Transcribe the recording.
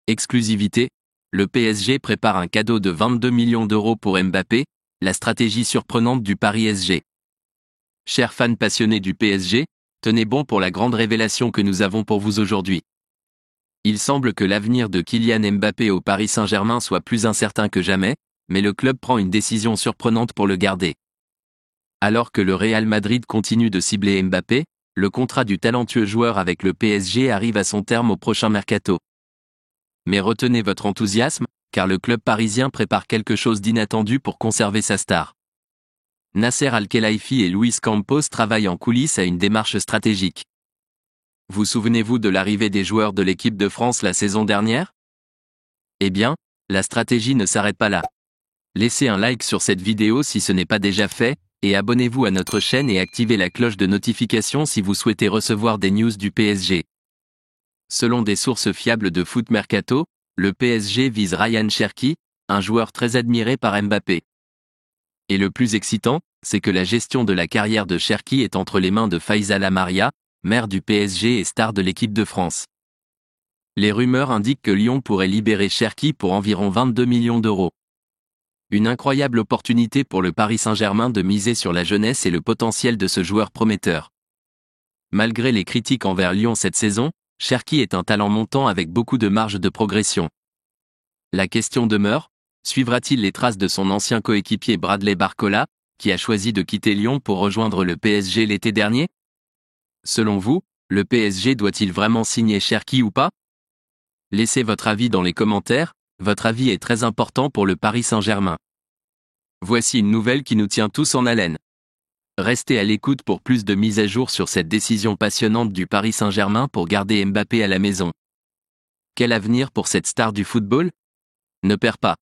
Exclusivité, le PSG prépare un cadeau de 22 millions d'euros pour Mbappé, la stratégie surprenante du Paris SG. Chers fans passionnés du PSG, tenez bon pour la grande révélation que nous avons pour vous aujourd'hui. Il semble que l'avenir de Kylian Mbappé au Paris Saint-Germain soit plus incertain que jamais, mais le club prend une décision surprenante pour le garder. Alors que le Real Madrid continue de cibler Mbappé, le contrat du talentueux joueur avec le PSG arrive à son terme au prochain mercato. Mais retenez votre enthousiasme, car le club parisien prépare quelque chose d'inattendu pour conserver sa star. Nasser Al-Khelaifi et Luis Campos travaillent en coulisses à une démarche stratégique. Vous souvenez-vous de l'arrivée des joueurs de l'équipe de France la saison dernière? Eh bien, la stratégie ne s'arrête pas là. Laissez un like sur cette vidéo si ce n'est pas déjà fait, et abonnez-vous à notre chaîne et activez la cloche de notification si vous souhaitez recevoir des news du PSG. Selon des sources fiables de Foot Mercato, le PSG vise Ryan Cherki, un joueur très admiré par Mbappé. Et le plus excitant, c'est que la gestion de la carrière de Cherki est entre les mains de Faisal Amaria, maire du PSG et star de l'équipe de France. Les rumeurs indiquent que Lyon pourrait libérer Cherki pour environ 22 millions d'euros. Une incroyable opportunité pour le Paris Saint-Germain de miser sur la jeunesse et le potentiel de ce joueur prometteur. Malgré les critiques envers Lyon cette saison, Cherki est un talent montant avec beaucoup de marge de progression. La question demeure, suivra-t-il les traces de son ancien coéquipier Bradley Barcola, qui a choisi de quitter Lyon pour rejoindre le PSG l'été dernier? Selon vous, le PSG doit-il vraiment signer Cherki ou pas? Laissez votre avis dans les commentaires, votre avis est très important pour le Paris Saint-Germain. Voici une nouvelle qui nous tient tous en haleine. Restez à l'écoute pour plus de mises à jour sur cette décision passionnante du Paris Saint-Germain pour garder Mbappé à la maison. Quel avenir pour cette star du football? Ne perds pas.